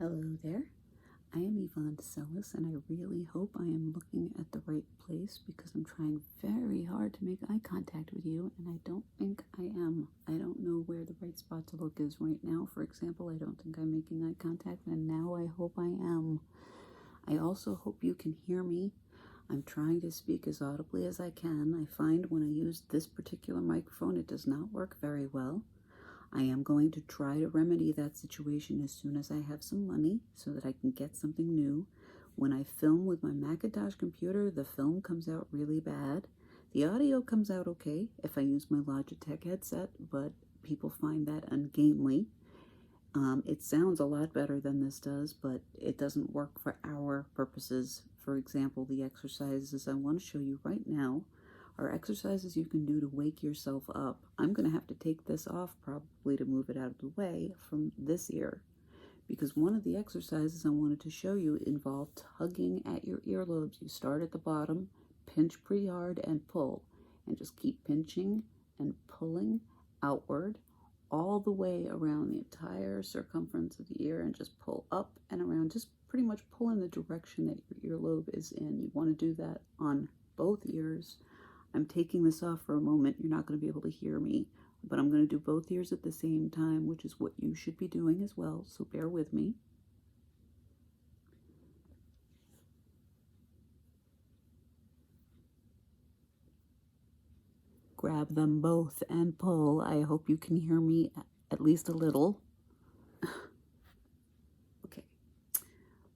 Hello there, I am Yvonne de Celis, and I really hope I am looking at the right place because I'm trying very hard to make eye contact with you, and I don't think I am. I don't know where the right spot to look is right now. For example, I don't think I'm making eye contact, and now I hope I am. I also hope you can hear me. I'm trying to speak as audibly as I can. I find when I use this particular microphone, it does not work very well. I am going to try to remedy that situation as soon as I have some money so that I can get something new. When I film with my Macintosh computer, the film comes out really bad. The audio comes out okay if I use my Logitech headset, but people find that ungainly. It sounds a lot better than this does, but it doesn't work for our purposes. For example, the exercises I want to show you right now are exercises you can do to wake yourself up. I'm going to have to take this off probably to move it out of the way from this ear, because one of the exercises I wanted to show you involved tugging at your earlobes. You start at the bottom, pinch pretty hard and pull, and just keep pinching and pulling outward all the way around the entire circumference of the ear, and just pull up and around, just pretty much pull in the direction that your earlobe is in. You want to do that on both ears. I'm taking this off for a moment. You're not going to be able to hear me, but I'm going to do both ears at the same time, which is what you should be doing as well, so bear with me. Grab them both and pull. I hope you can hear me at least a little. Okay.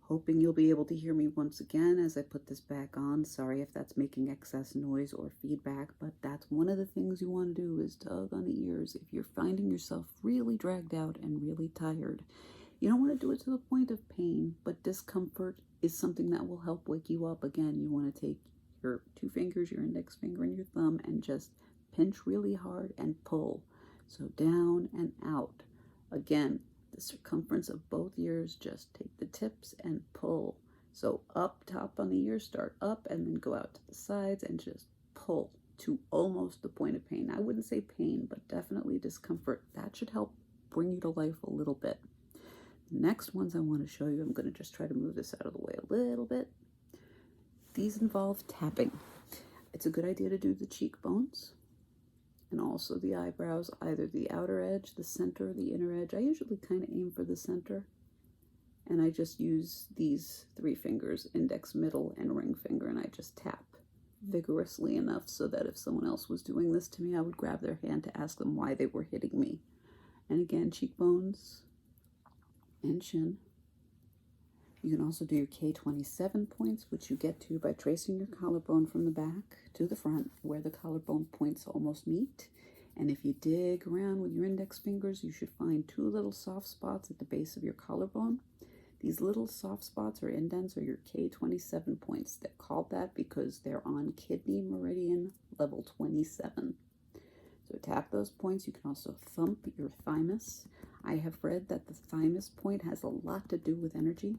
Hoping you'll be able to hear me once again as I put this back on. Sorry if that's making excess noise or feedback, but that's one of the things you want to do is tug on the ears. If you're finding yourself really dragged out and really tired, you don't want to do it to the point of pain, but discomfort is something that will help wake you up. Again, you want to take your two fingers, your index finger and your thumb, and just pinch really hard and pull. So down and out. Again, the circumference of both ears, just take the tips and pull. So up top on the ear, start up and then go out to the sides and just pull to almost the point of pain. I wouldn't say pain, but definitely discomfort. That should help bring you to life a little bit. The next ones I want to show you, I'm going to just try to move this out of the way a little bit. These involve tapping. It's a good idea to do the cheekbones and also the eyebrows, either the outer edge, the center, the inner edge. I usually kind of aim for the center, and I just use these three fingers, index, middle, and ring finger, and I just tap vigorously enough so that if someone else was doing this to me, I would grab their hand to ask them why they were hitting me. And again, cheekbones and chin. You can also do your K27 points, which you get to by tracing your collarbone from the back to the front where the collarbone points almost meet. And if you dig around with your index fingers, you should find two little soft spots at the base of your collarbone. These little soft spots or indents are your K27 points. They're called that because they're on kidney meridian level 27. So tap those points. You can also thump your thymus. I have read that the thymus point has a lot to do with energy.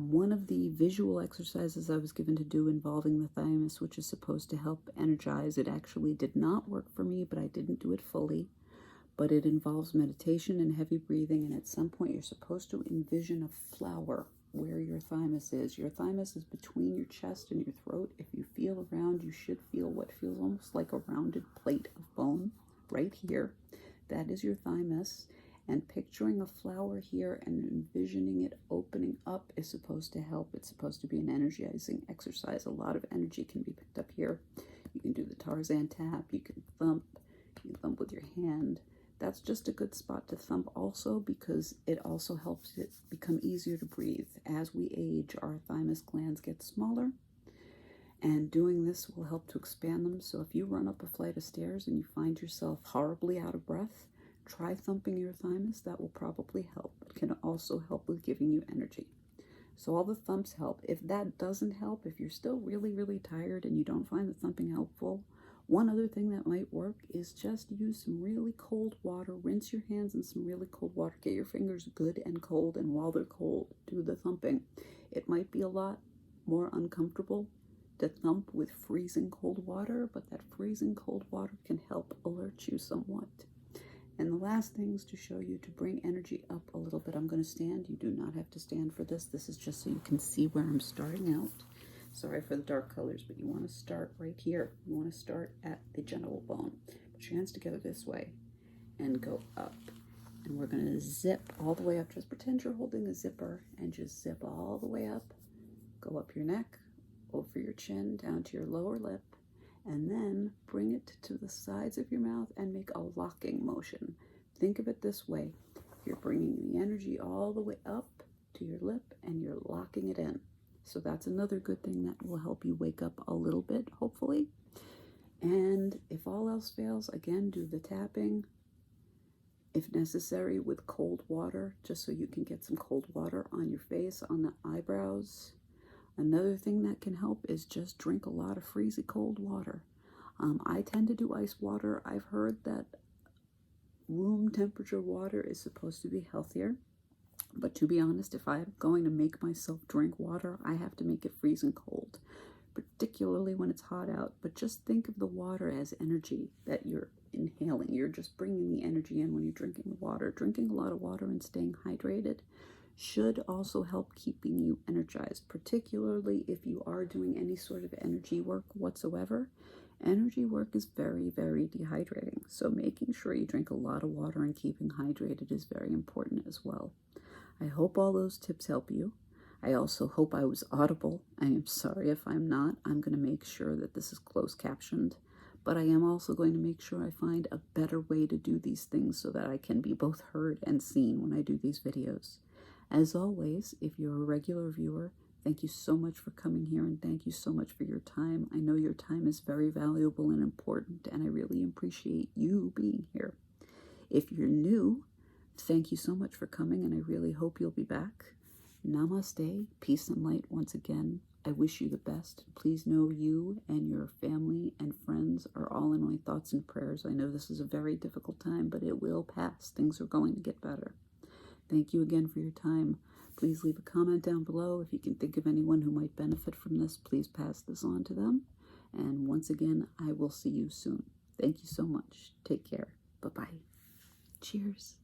One of the visual exercises I was given to do involving the thymus, which is supposed to help energize, it actually did not work for me, but I didn't do it fully. But it involves meditation and heavy breathing, and at some point you're supposed to envision a flower where your thymus is. Your thymus is between your chest and your throat. If you feel around, you should feel what feels almost like a rounded plate of bone right here. That is your thymus. And picturing a flower here and envisioning it opening up is supposed to help. It's supposed to be an energizing exercise. A lot of energy can be picked up here. You can do the Tarzan tap. You can thump with your hand. That's just a good spot to thump also because it also helps it become easier to breathe. As we age, our thymus glands get smaller, and doing this will help to expand them. So if you run up a flight of stairs and you find yourself horribly out of breath, try thumping your thymus. That will probably help. It can also help with giving you energy. So all the thumps help. If that doesn't help, if you're still really, really tired and you don't find the thumping helpful, one other thing that might work is just use some really cold water. Rinse your hands in some really cold water. Get your fingers good and cold, and while they're cold, do the thumping. It might be a lot more uncomfortable to thump with freezing cold water, but that freezing cold water can help alert you somewhat. And the last thing is to show you to bring energy up a little bit. I'm going to stand. You do not have to stand for this. This is just so you can see where I'm starting out. Sorry for the dark colors, but you want to start right here. You want to start at the genital bone. Put your hands together this way and go up. And we're going to zip all the way up. Just pretend you're holding a zipper and just zip all the way up. Go up your neck, over your chin, down to your lower lip. And then bring it to the sides of your mouth and make a locking motion. Think of it this way. You're bringing the energy all the way up to your lip and you're locking it in. So that's another good thing that will help you wake up a little bit, hopefully. And if all else fails, again, do the tapping. If necessary, with cold water, just so you can get some cold water on your face, on the eyebrows. Another thing that can help is just drink a lot of freezing cold water. I tend to do ice water. I've heard that room temperature water is supposed to be healthier. But to be honest, if I'm going to make myself drink water, I have to make it freezing cold, particularly when it's hot out. But just think of the water as energy that you're inhaling. You're just bringing the energy in when you're drinking the water. Drinking a lot of water and staying hydrated should also help keeping you energized, particularly if you are doing any sort of energy work whatsoever. Energy work is very, very dehydrating. So making sure you drink a lot of water and keeping hydrated is very important as well. I hope all those tips help you. I also hope I was audible. I am sorry if I'm not. I'm going to make sure that this is closed captioned. But I am also going to make sure I find a better way to do these things so that I can be both heard and seen when I do these videos. As always, if you're a regular viewer, thank you so much for coming here and thank you so much for your time. I know your time is very valuable and important, and I really appreciate you being here. If you're new, thank you so much for coming, and I really hope you'll be back. Namaste, peace and light once again. I wish you the best. Please know you and your family and friends are all in my thoughts and prayers. I know this is a very difficult time, but it will pass. Things are going to get better. Thank you again for your time. Please leave a comment down below. If you can think of anyone who might benefit from this, please pass this on to them. And once again, I will see you soon. Thank you so much. Take care. Bye-bye. Cheers.